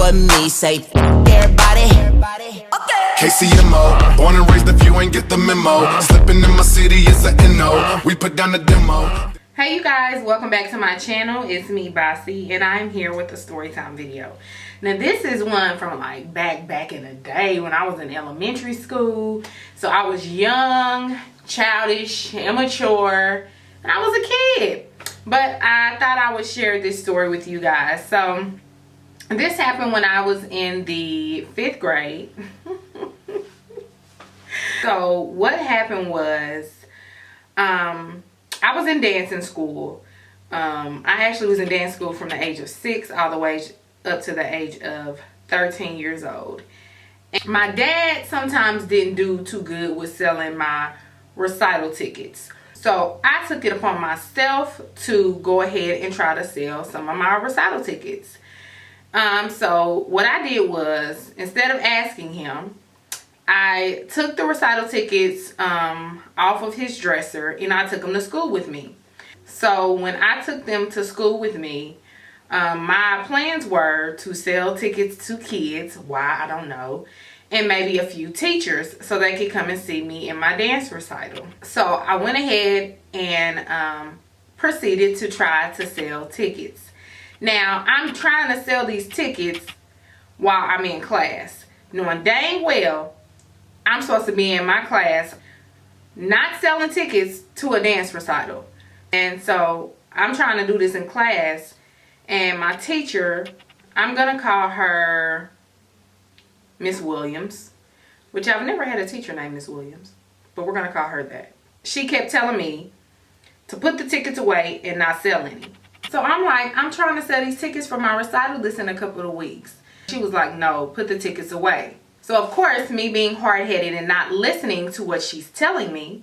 but me. Say everybody. Okay. KCMO, born and raised if you ain't get the memo. Slipping in my city is a NO. We put down the demo. Hey you guys, welcome back to my channel. It's me, Bossy, and I'm here with a story time video. Now this is one from like back in the day when I was in elementary school. So I was young, childish, immature, and I was a kid. But I thought I would share this story with you guys. So this happened when I was in the 5th grade. So what happened was, I was in dancing school. I actually was in dance school from the age of 6 all the way up to the age of 13 years old. And my dad sometimes didn't do too good with selling my recital tickets. So I took it upon myself to go ahead and try to sell some of my recital tickets. So what I did was, instead of asking him, I took the recital tickets off of his dresser and I took them to school with me. So when I took them to school with me, my plans were to sell tickets to kids, why I don't know, and maybe a few teachers so they could come and see me in my dance recital. So I went ahead and proceeded to try to sell tickets. Now I'm trying to sell these tickets while I'm in class, knowing dang well I'm supposed to be in my class not selling tickets to a dance recital. And so I'm trying to do this in class, and my teacher, I'm gonna call her Miss Williams, which I've never had a teacher named Miss Williams, but we're gonna call her that. She kept telling me to put the tickets away and not sell any. So I'm like, I'm trying to sell these tickets for my recital this in a couple of weeks. She was like, no, put the tickets away. So of course, me being hard-headed and not listening to what she's telling me,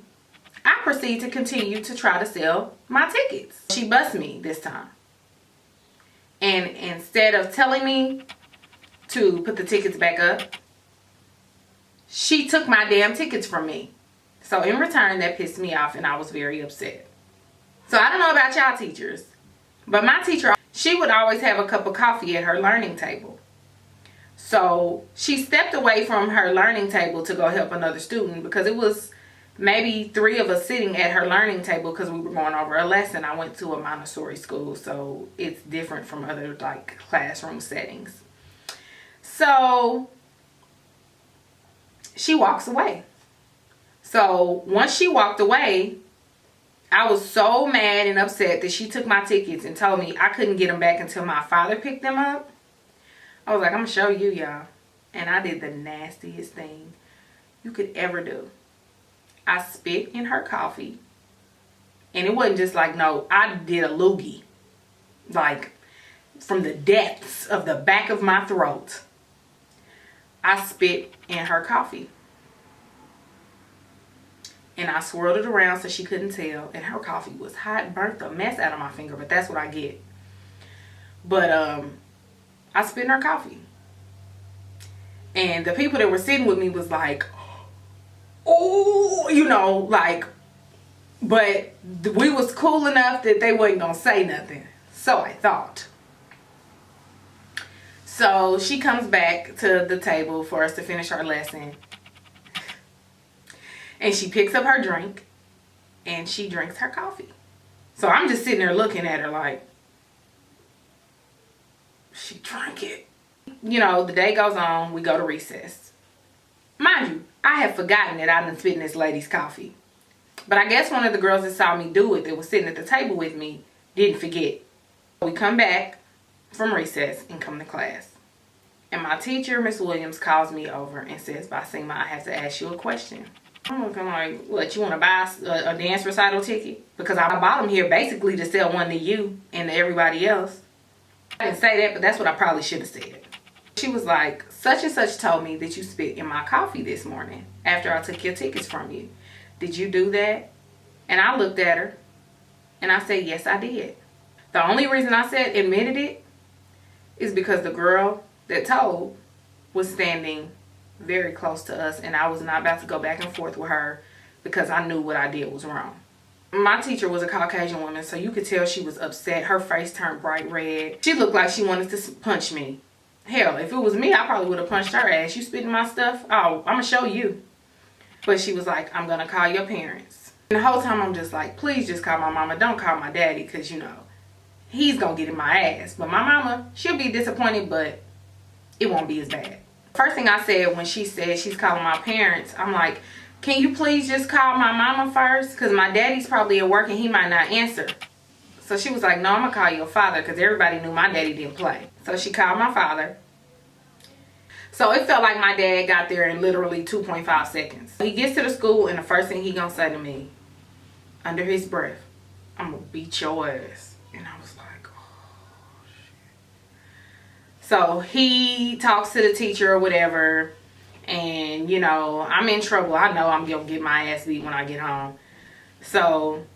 I proceed to continue to try to sell my tickets. She busts me this time. And instead of telling me to put the tickets back up, she took my damn tickets from me. So in return, that pissed me off and I was very upset. So I don't know about y'all teachers, but my teacher, she would always have a cup of coffee at her learning table. So she stepped away from her learning table to go help another student because it was maybe 3 of us sitting at her learning table because we were going over a lesson. I went to a Montessori school, so it's different from other like classroom settings. So she walks away. So once she walked away, I was so mad and upset that she took my tickets and told me I couldn't get them back until my father picked them up. I was like, I'm gonna show you, y'all. And I did the nastiest thing you could ever do. I spit in her coffee. And it wasn't just like, no, I did a loogie. Like, from the depths of the back of my throat, I spit in her coffee. And I swirled it around so she couldn't tell. And her coffee was hot, burnt the mess out of my finger, but that's what I get. But, I spit in her coffee. And the people that were sitting with me was like, oh, you know, like, but we was cool enough that they wasn't gonna say nothing. So I thought. So she comes back to the table for us to finish our lesson. And she picks up her drink and she drinks her coffee. So I'm just sitting there looking at her like, she drank it. You know, the day goes on, we go to recess. Mind you, I have forgotten that I done spit in this lady's coffee. But I guess one of the girls that saw me do it, that was sitting at the table with me, didn't forget. We come back from recess and come to class. And my teacher, Miss Williams, calls me over and says, Basima, I have to ask you a question. I'm looking like, what, you want to buy a dance recital ticket? Because I bought them here basically to sell one to you and to everybody else. I didn't say that, but that's what I probably should have said. She was like, such and such told me that you spit in my coffee this morning after I took your tickets from you. Did you do that? And I looked at her and I said, yes, I did. The only reason I said admitted it is because the girl that told was standing very close to us and I was not about to go back and forth with her because I knew what I did was wrong. My teacher was a Caucasian woman, so you could tell she was upset. Her face turned bright red. She looked like she wanted to punch me. Hell, if it was me, I probably would have punched her ass. You spitting my stuff? Oh, I'm going to show you. But she was like, I'm going to call your parents. And the whole time I'm just like, please just call my mama. Don't call my daddy because, you know, he's going to get in my ass. But my mama, she'll be disappointed, but it won't be as bad. First thing I said when she said she's calling my parents, I'm like, can you please just call my mama first? Because my daddy's probably at work and he might not answer. So she was like, no, I'm going to call your father because everybody knew my daddy didn't play. So she called my father. So it felt like my dad got there in literally 2.5 seconds. He gets to the school and the first thing he gonna say to me, under his breath, I'm gonna beat your ass. And I was like, oh, shit. So he talks to the teacher or whatever. And, you know, I'm in trouble. I know I'm gonna get my ass beat when I get home. So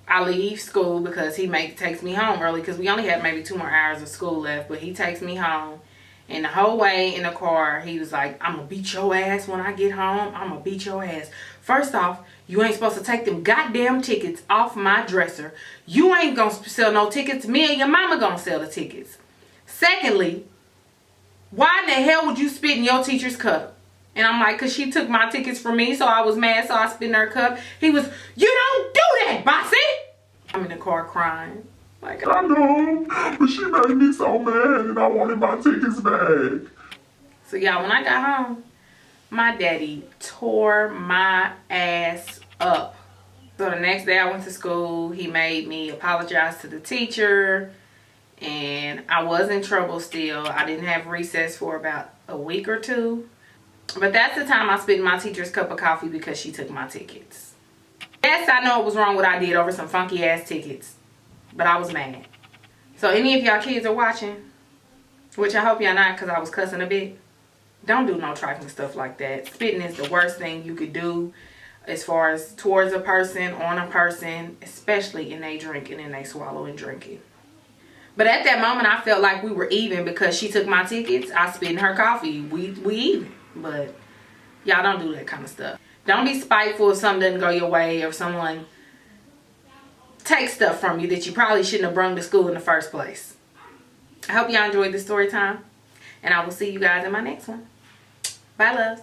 I leave school because he takes me home early because we only had maybe 2 more hours of school left. But he takes me home. And the whole way in the car, he was like, I'm going to beat your ass when I get home. I'm going to beat your ass. First off, you ain't supposed to take them goddamn tickets off my dresser. You ain't going to sell no tickets. Me and your mama going to sell the tickets. Secondly, why in the hell would you spit in your teacher's cup? And I'm like, because she took my tickets from me, so I was mad, so I spit in her cup. He was, you don't do that, bossy. I'm in the car crying. Like, I know, but she made me so mad and I wanted my tickets back. So y'all, when I got home, my daddy tore my ass up. So the next day I went to school. He made me apologize to the teacher. And I was in trouble still. I didn't have recess for about a week or 2. But that's the time I spit in my teacher's cup of coffee because she took my tickets. Yes, I know it was wrong what I did over some funky ass tickets. But I was mad. So any of y'all kids are watching, which I hope y'all not because I was cussing a bit, don't do no trifling stuff like that. Spitting is the worst thing you could do as far as towards a person, on a person, especially in they drinking and they swallowing drinking. But at that moment, I felt like we were even because she took my tickets. I spit in her coffee. We even. But y'all don't do that kind of stuff. Don't be spiteful if something doesn't go your way or someone take stuff from you that you probably shouldn't have brought to school in the first place. I hope y'all enjoyed this story time. And I will see you guys in my next one. Bye, loves.